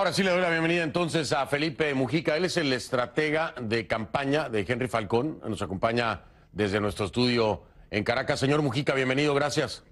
Ahora sí le doy la bienvenida entonces a Felipe Mujica. Él es el estratega de campaña de Henry Falcón. Nos acompaña desde nuestro estudio en Caracas. Señor Mujica, bienvenido, gracias.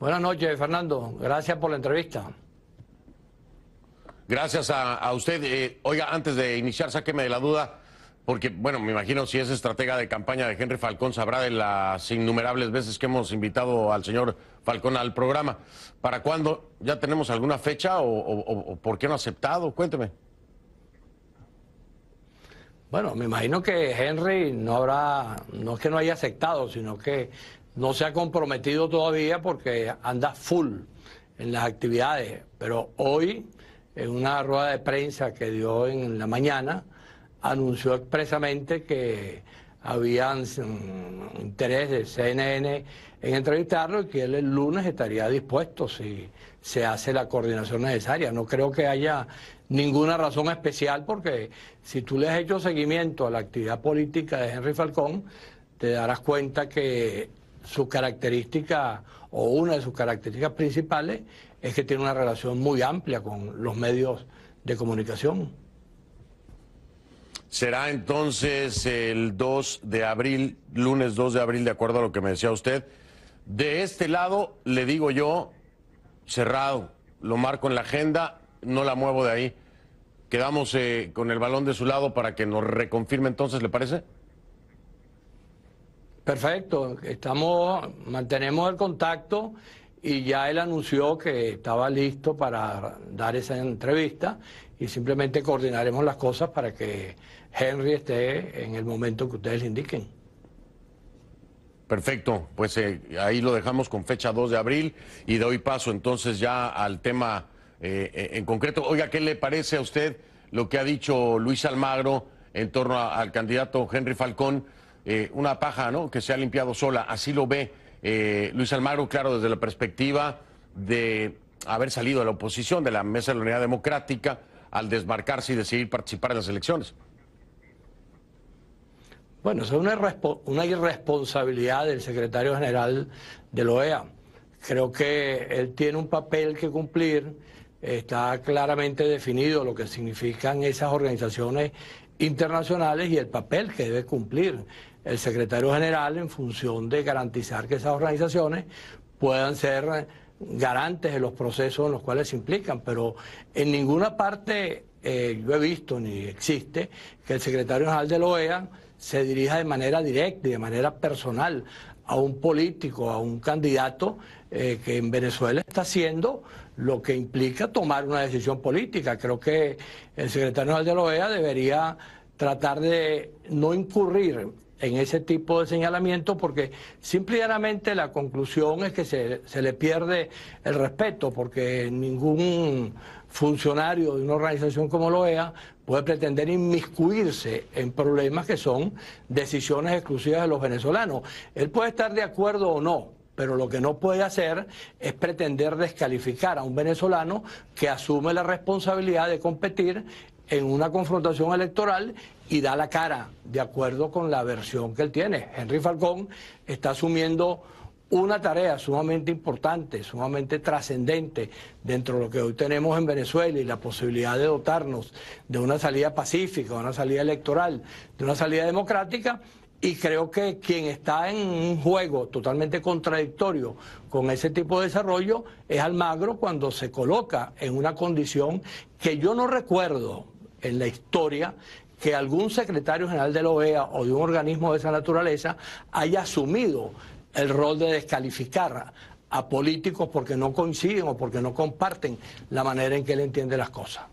Buenas noches, Fernando. Gracias por la entrevista. Gracias a usted. Oiga, antes de iniciar, sáqueme de la duda, porque, bueno, me imagino si es estratega de campaña de Henry Falcón, sabrá de las innumerables veces que hemos invitado al señor Falcón al programa. ¿Para cuándo? ¿Ya tenemos alguna fecha o por qué no ha aceptado? Cuénteme. Bueno, me imagino que Henry no es que no haya aceptado, sino que no se ha comprometido todavía porque anda full en las actividades. Pero hoy, en una rueda de prensa que dio en la mañana, anunció expresamente que habían interés de CNN en entrevistarlo y que él el lunes estaría dispuesto si se hace la coordinación necesaria. No creo que haya ninguna razón especial porque si tú le has hecho seguimiento a la actividad política de Henry Falcón, te darás cuenta que su característica o una de sus características principales es que tiene una relación muy amplia con los medios de comunicación. Será entonces el 2 de abril, lunes 2 de abril, de acuerdo a lo que me decía usted. De este lado, le digo yo, cerrado, lo marco en la agenda, no la muevo de ahí. Quedamos con el balón de su lado para que nos reconfirme entonces, ¿le parece? Perfecto, mantenemos el contacto y ya él anunció que estaba listo para dar esa entrevista y simplemente coordinaremos las cosas para que Henry esté en el momento que ustedes le indiquen. Perfecto, pues ahí lo dejamos con fecha 2 de abril y doy paso entonces ya al tema en concreto. Oiga, ¿qué le parece a usted lo que ha dicho Luis Almagro en torno al candidato Henry Falcón? Una paja, ¿no?, que se ha limpiado sola, así lo ve Luis Almagro, claro, desde la perspectiva de haber salido de la oposición, de la Mesa de la Unidad Democrática, al desmarcarse y decidir participar en las elecciones. Bueno, eso es una irresponsabilidad del secretario general de la OEA. Creo que él tiene un papel que cumplir, está claramente definido lo que significan esas organizaciones internacionales y el papel que debe cumplir el secretario general en función de garantizar que esas organizaciones puedan ser garantes de los procesos en los cuales se implican, pero en ninguna parte yo he visto ni existe que el secretario general de la OEA se dirija de manera directa y de manera personal a un político, a un candidato que en Venezuela está haciendo lo que implica tomar una decisión política. Creo que el secretario general de la OEA debería tratar de no incurrir en ese tipo de señalamiento porque simple y llanamente la conclusión es que se le pierde el respeto porque ningún funcionario de una organización como la OEA puede pretender inmiscuirse en problemas que son decisiones exclusivas de los venezolanos. Él puede estar de acuerdo o no, pero lo que no puede hacer es pretender descalificar a un venezolano que asume la responsabilidad de competir en una confrontación electoral y da la cara de acuerdo con la versión que él tiene. Henry Falcón está asumiendo una tarea sumamente importante, sumamente trascendente dentro de lo que hoy tenemos en Venezuela y la posibilidad de dotarnos de una salida pacífica, de una salida electoral, de una salida democrática. Y creo que quien está en un juego totalmente contradictorio con ese tipo de desarrollo es Almagro cuando se coloca en una condición que yo no recuerdo en la historia que algún secretario general de la OEA o de un organismo de esa naturaleza haya asumido el rol de descalificar a políticos porque no coinciden o porque no comparten la manera en que él entiende las cosas.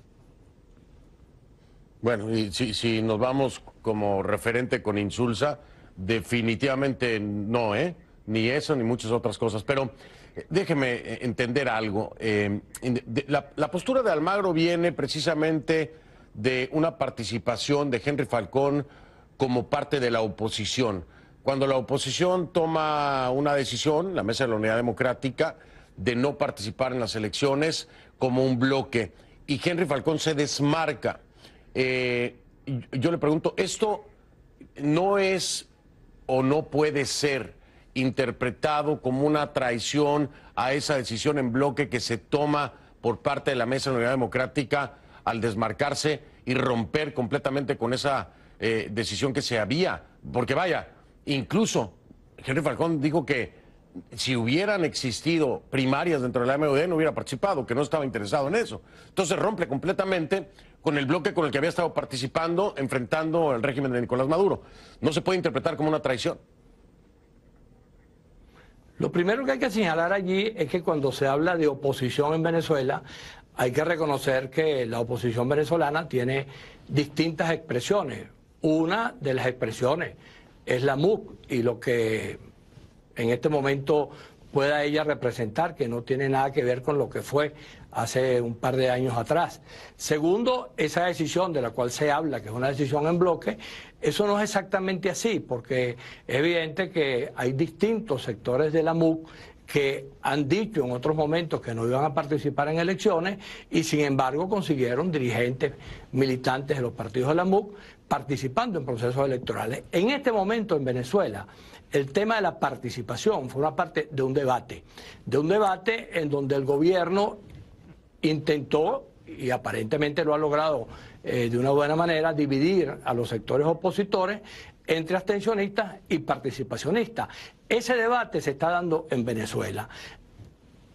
Bueno, y si nos vamos como referente con Insulza, definitivamente no, ni eso ni muchas otras cosas. Pero déjeme entender algo. La postura de Almagro viene precisamente de una participación de Henry Falcón como parte de la oposición. Cuando la oposición toma una decisión, la Mesa de la Unidad Democrática, de no participar en las elecciones como un bloque, y Henry Falcón se desmarca. Yo le pregunto, ¿esto no es o no puede ser interpretado como una traición a esa decisión en bloque que se toma por parte de la Mesa de Unidad Democrática al desmarcarse y romper completamente con esa decisión que se había. Porque vaya, incluso Henry Falcón dijo que si hubieran existido primarias dentro de la MUD no hubiera participado, que no estaba interesado en eso. Entonces rompe completamente con el bloque con el que había estado participando, enfrentando al régimen de Nicolás Maduro. No se puede interpretar como una traición. Lo primero que hay que señalar allí es que cuando se habla de oposición en Venezuela, hay que reconocer que la oposición venezolana tiene distintas expresiones. Una de las expresiones es la MUC y lo que en este momento pueda ella representar, que no tiene nada que ver con lo que fue hace un par de años atrás. Segundo, esa decisión de la cual se habla, que es una decisión en bloque, eso no es exactamente así, porque es evidente que hay distintos sectores de la MUC que han dicho en otros momentos que no iban a participar en elecciones y sin embargo consiguieron dirigentes militantes de los partidos de la MUC participando en procesos electorales. En este momento en Venezuela, el tema de la participación fue una parte de un debate en donde el gobierno intentó, y aparentemente lo ha logrado de una buena manera, dividir a los sectores opositores entre abstencionistas y participacionistas. Ese debate se está dando en Venezuela.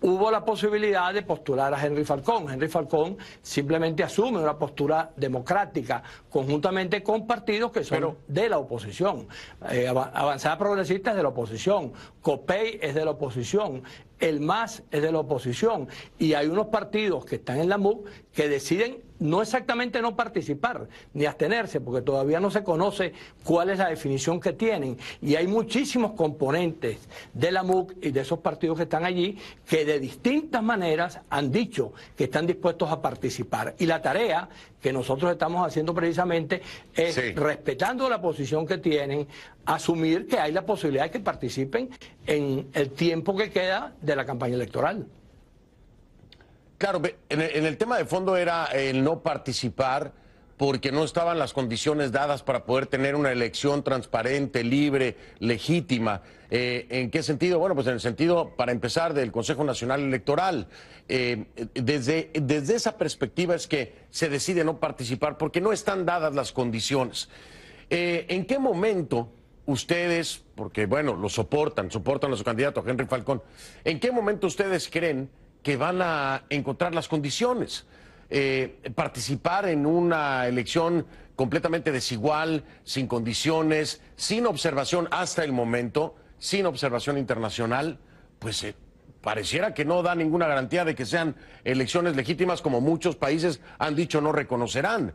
Hubo la posibilidad de postular a Henry Falcón. Henry Falcón simplemente asume una postura democrática conjuntamente con partidos que son de la oposición. Avanzada Progresista es de la oposición, COPEI es de la oposición, el MAS es de la oposición y hay unos partidos que están en la MUC que deciden no exactamente no participar ni abstenerse porque todavía no se conoce cuál es la definición que tienen y hay muchísimos componentes de la MUC y de esos partidos que están allí que de distintas maneras han dicho que están dispuestos a participar y la tarea que nosotros estamos haciendo precisamente es, respetando la posición que tienen, asumir que hay la posibilidad de que participen en el tiempo que queda de la campaña electoral. Claro, en el tema de fondo era el no participar porque no estaban las condiciones dadas para poder tener una elección transparente, libre, legítima. ¿En qué sentido? Bueno, pues en el sentido, para empezar, del Consejo Nacional Electoral. Desde esa perspectiva es que se decide no participar porque no están dadas las condiciones. ¿En qué momento ustedes, porque bueno, lo soportan a su candidato, a Henry Falcón, ¿en qué momento ustedes creen que van a encontrar las condiciones? Participar en una elección completamente desigual, sin condiciones, sin observación hasta el momento, sin observación internacional, pues pareciera que no da ninguna garantía de que sean elecciones legítimas como muchos países han dicho no reconocerán.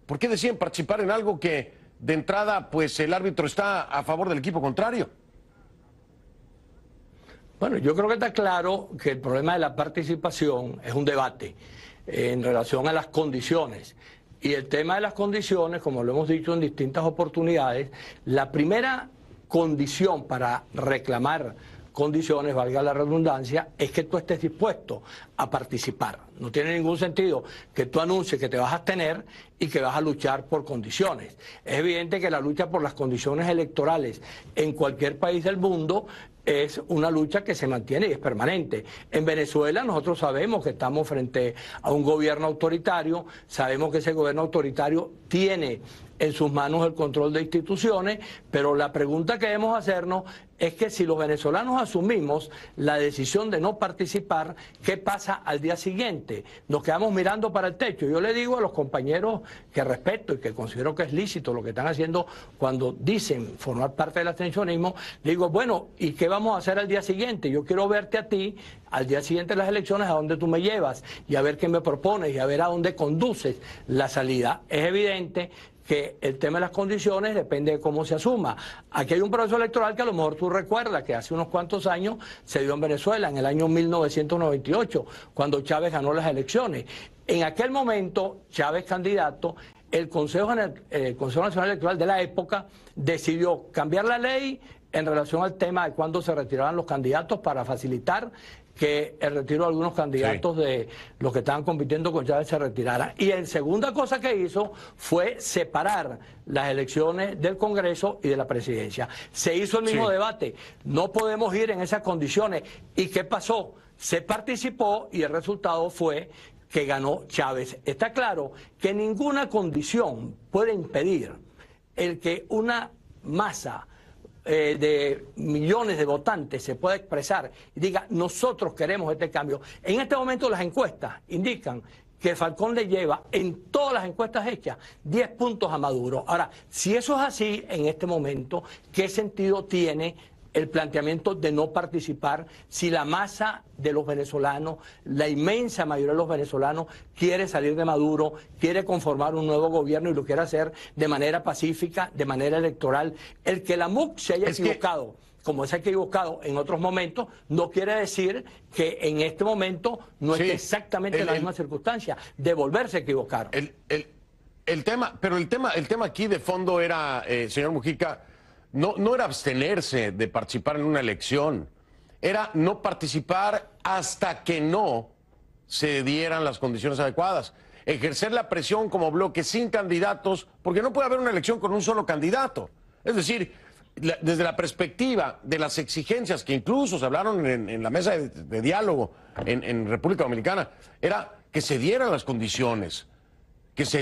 ¿Por qué deciden participar en algo que de entrada pues el árbitro está a favor del equipo contrario? Bueno, yo creo que está claro que el problema de la participación es un debate en relación a las condiciones. Y el tema de las condiciones, como lo hemos dicho en distintas oportunidades, la primera condición para reclamar condiciones, valga la redundancia, es que tú estés dispuesto a participar. No tiene ningún sentido que tú anuncies que te vas a abstener y que vas a luchar por condiciones. Es evidente que la lucha por las condiciones electorales en cualquier país del mundo es una lucha que se mantiene y es permanente. En Venezuela nosotros sabemos que estamos frente a un gobierno autoritario, sabemos que ese gobierno autoritario tiene en sus manos el control de instituciones, pero la pregunta que debemos hacernos es que si los venezolanos asumimos la decisión de no participar, ¿qué pasa al día siguiente? Nos quedamos mirando para el techo. Yo le digo a los compañeros que respeto y que considero que es lícito lo que están haciendo cuando dicen formar parte del abstencionismo, le digo, bueno, ¿y qué vamos a hacer al día siguiente? Yo quiero verte a ti al día siguiente de las elecciones a dónde tú me llevas y a ver qué me propones y a ver a dónde conduces la salida. Es evidente que el tema de las condiciones depende de cómo se asuma. Aquí hay un proceso electoral que a lo mejor tú recuerdas que hace unos cuantos años se dio en Venezuela, en el año 1998, cuando Chávez ganó las elecciones. En aquel momento, Chávez candidato el Consejo Nacional Electoral de la época decidió cambiar la ley en relación al tema de cuándo se retiraban los candidatos para facilitar que el retiro de algunos candidatos de los que estaban compitiendo con Chávez se retirara. Y la segunda cosa que hizo fue separar las elecciones del Congreso y de la presidencia. Se hizo el mismo debate. No podemos ir en esas condiciones. ¿Y qué pasó? Se participó y el resultado fue que ganó Chávez. Está claro que ninguna condición puede impedir el que una masa de millones de votantes se pueda expresar y diga, nosotros queremos este cambio. En este momento las encuestas indican que Falcón le lleva en todas las encuestas hechas 10 puntos a Maduro. Ahora, si eso es así en este momento, ¿qué sentido tiene el planteamiento de no participar si la masa de los venezolanos, la inmensa mayoría de los venezolanos, quiere salir de Maduro, quiere conformar un nuevo gobierno y lo quiere hacer de manera pacífica, de manera electoral? El que la MUC se haya equivocado, como se ha equivocado en otros momentos, no quiere decir que en este momento no esté exactamente en la misma circunstancia de volverse a equivocar. El tema aquí de fondo era, señor Mujica, no era abstenerse de participar en una elección, era no participar hasta que no se dieran las condiciones adecuadas. Ejercer la presión como bloque sin candidatos, porque no puede haber una elección con un solo candidato. Es decir, desde la perspectiva de las exigencias que incluso se hablaron en la mesa de diálogo en República Dominicana, era que se dieran las condiciones, que se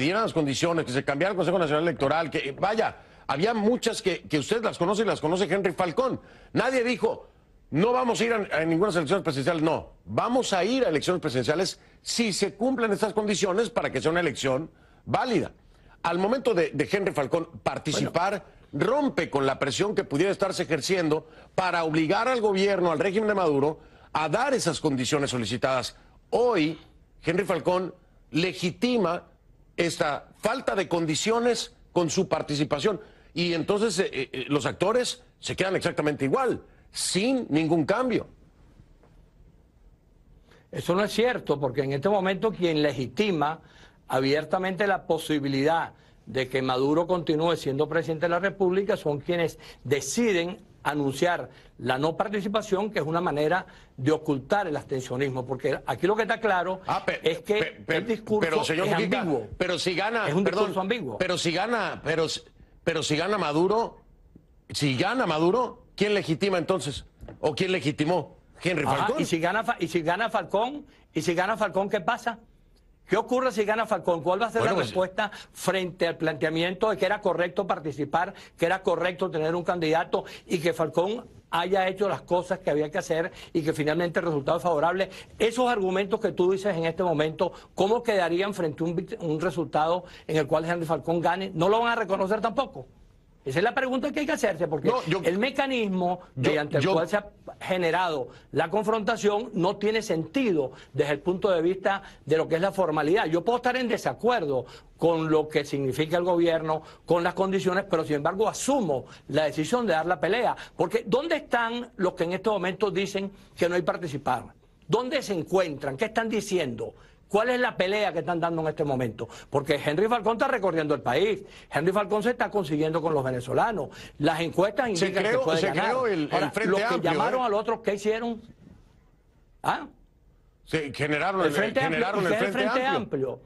cambiara el Consejo Nacional Electoral, que vaya. Había muchas que usted las conoce y las conoce Henry Falcón. Nadie dijo, no vamos a ir a ninguna elecciones presidenciales. No, vamos a ir a elecciones presidenciales si se cumplen estas condiciones para que sea una elección válida. Al momento de Henry Falcón participar, rompe con la presión que pudiera estarse ejerciendo para obligar al gobierno, al régimen de Maduro, a dar esas condiciones solicitadas. Hoy, Henry Falcón legitima esta falta de condiciones con su participación. Y entonces los actores se quedan exactamente igual, sin ningún cambio. Eso no es cierto, porque en este momento quien legitima abiertamente la posibilidad de que Maduro continúe siendo presidente de la República son quienes deciden anunciar la no participación, que es una manera de ocultar el abstencionismo, porque aquí lo que está claro es que el discurso señor es Mujica, ambiguo. Pero si gana, es un discurso ambiguo. Pero si gana Maduro, ¿quién legitima entonces? ¿O quién legitimó? Henry Falcón. Y si gana Falcón, ¿qué pasa? ¿Qué ocurre si gana Falcón? ¿Cuál va a ser la respuesta frente al planteamiento de que era correcto participar, que era correcto tener un candidato y que Falcón haya hecho las cosas que había que hacer y que finalmente el resultado es favorable? Esos argumentos que tú dices en este momento, ¿cómo quedarían frente a un resultado en el cual Henry Falcón gane? ¿No lo van a reconocer tampoco? Esa es la pregunta que hay que hacerse, porque el mecanismo mediante el cual se ha generado la confrontación no tiene sentido desde el punto de vista de lo que es la formalidad. Yo puedo estar en desacuerdo con lo que significa el gobierno, con las condiciones, pero sin embargo asumo la decisión de dar la pelea. Porque ¿dónde están los que en estos momentos dicen que no hay participar? ¿Dónde se encuentran? ¿Qué están diciendo? ¿Cuál es la pelea que están dando en este momento? Porque Henry Falcón está recorriendo el país. Henry Falcón se está consiguiendo con los venezolanos. Las encuestas indican que puede ganar. Ahora, Frente los que Amplio, llamaron al otro, ¿qué hicieron? ¿Ah? Sí, generaron el Frente Amplio.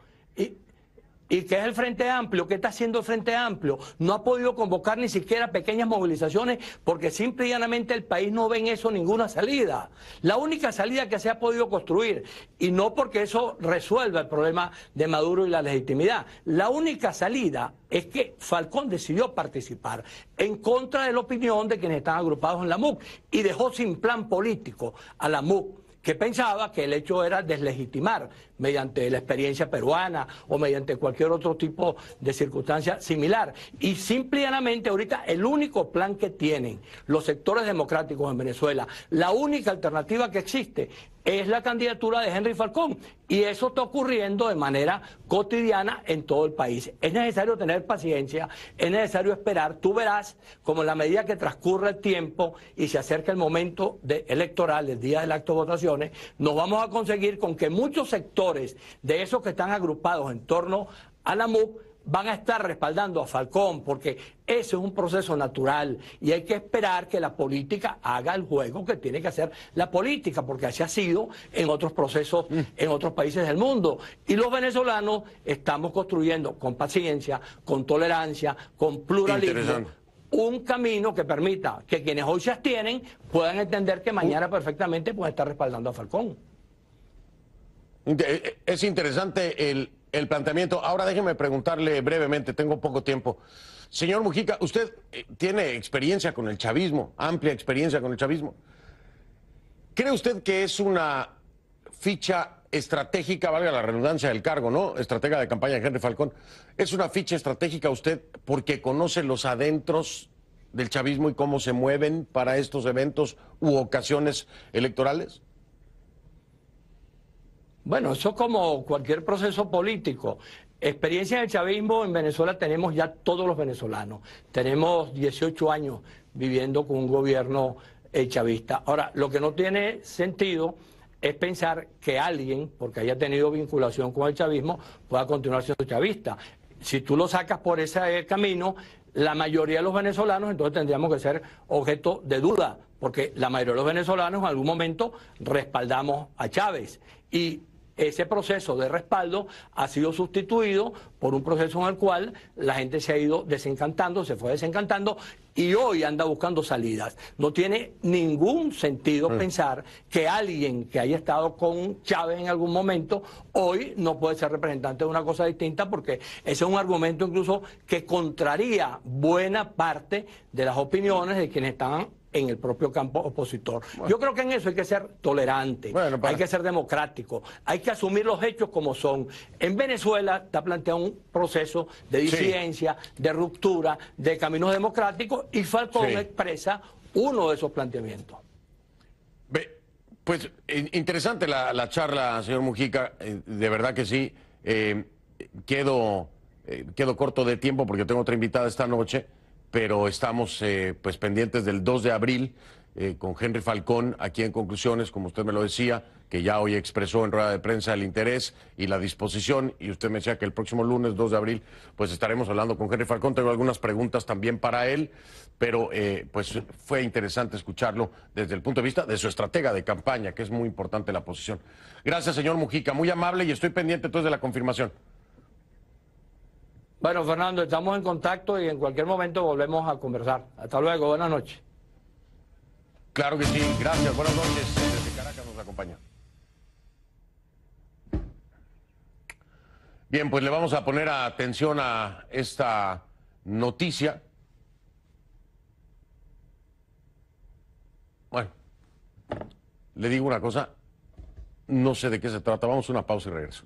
¿Y qué es el Frente Amplio? ¿Qué está haciendo el Frente Amplio? No ha podido convocar ni siquiera pequeñas movilizaciones porque simple y llanamente el país no ve en eso ninguna salida. La única salida que se ha podido construir, y no porque eso resuelva el problema de Maduro y la legitimidad, la única salida es que Falcón decidió participar en contra de la opinión de quienes están agrupados en la MUC y dejó sin plan político a la MUC, que pensaba que el hecho era deslegitimar mediante la experiencia peruana o mediante cualquier otro tipo de circunstancia similar. Y simple y llanamente ahorita el único plan que tienen los sectores democráticos en Venezuela, la única alternativa que existe es la candidatura de Henry Falcón. Y eso está ocurriendo de manera cotidiana en todo el país. Es necesario tener paciencia, es necesario esperar. Tú verás como en la medida que transcurre el tiempo y se acerca el momento electoral, el día del acto de votaciones, nos vamos a conseguir con que muchos sectores de esos que están agrupados en torno a la MUC van a estar respaldando a Falcón, porque ese es un proceso natural y hay que esperar que la política haga el juego que tiene que hacer la política, porque así ha sido en otros procesos, en otros países del mundo. Y los venezolanos estamos construyendo con paciencia, con tolerancia, con pluralismo, un camino que permita que quienes hoy se abstienen puedan entender que mañana perfectamente pueden estar respaldando a Falcón. Es interesante el planteamiento. Ahora déjeme preguntarle brevemente, tengo poco tiempo. Señor Mujica, usted tiene experiencia con el chavismo, amplia experiencia con el chavismo. ¿Cree usted que es una ficha estratégica, valga la redundancia del cargo, ¿no? Estratega de campaña de Henry Falcón. ¿Es una ficha estratégica usted porque conoce los adentros del chavismo y cómo se mueven para estos eventos u ocasiones electorales? Bueno, eso es como cualquier proceso político. Experiencia en el chavismo en Venezuela tenemos ya todos los venezolanos. Tenemos 18 años viviendo con un gobierno chavista. Ahora, lo que no tiene sentido es pensar que alguien, porque haya tenido vinculación con el chavismo, pueda continuar siendo chavista. Si tú lo sacas por ese camino, la mayoría de los venezolanos entonces tendríamos que ser objeto de duda, porque la mayoría de los venezolanos en algún momento respaldamos a Chávez. Y ese proceso de respaldo ha sido sustituido por un proceso en el cual la gente se ha ido desencantando, se fue desencantando y hoy anda buscando salidas. No tiene ningún sentido pensar que alguien que haya estado con Chávez en algún momento hoy no puede ser representante de una cosa distinta, porque ese es un argumento incluso que contraría buena parte de las opiniones de quienes están en el propio campo opositor. Bueno, yo creo que en eso hay que ser tolerante, hay que ser democrático, hay que asumir los hechos como son. En Venezuela está planteado un proceso de disidencia, de ruptura, de caminos democráticos, y Falcón expresa uno de esos planteamientos. Pues interesante la charla, señor Mujica, de verdad que sí. Quedo corto de tiempo porque tengo otra invitada esta noche, pero estamos pues pendientes del 2 de abril con Henry Falcón aquí en Conclusiones, como usted me lo decía, que ya hoy expresó en rueda de prensa el interés y la disposición, y usted me decía que el próximo lunes 2 de abril pues estaremos hablando con Henry Falcón. Tengo algunas preguntas también para él, pero pues fue interesante escucharlo desde el punto de vista de su estratega de campaña, que es muy importante la posición. Gracias, señor Mujica, muy amable, y estoy pendiente entonces de la confirmación. Bueno, Fernando, estamos en contacto y en cualquier momento volvemos a conversar. Hasta luego, buenas noches. Claro que sí, gracias, buenas noches. Desde Caracas nos acompaña. Bien, pues le vamos a poner atención a esta noticia. Bueno, le digo una cosa, no sé de qué se trata. Vamos a una pausa y regreso.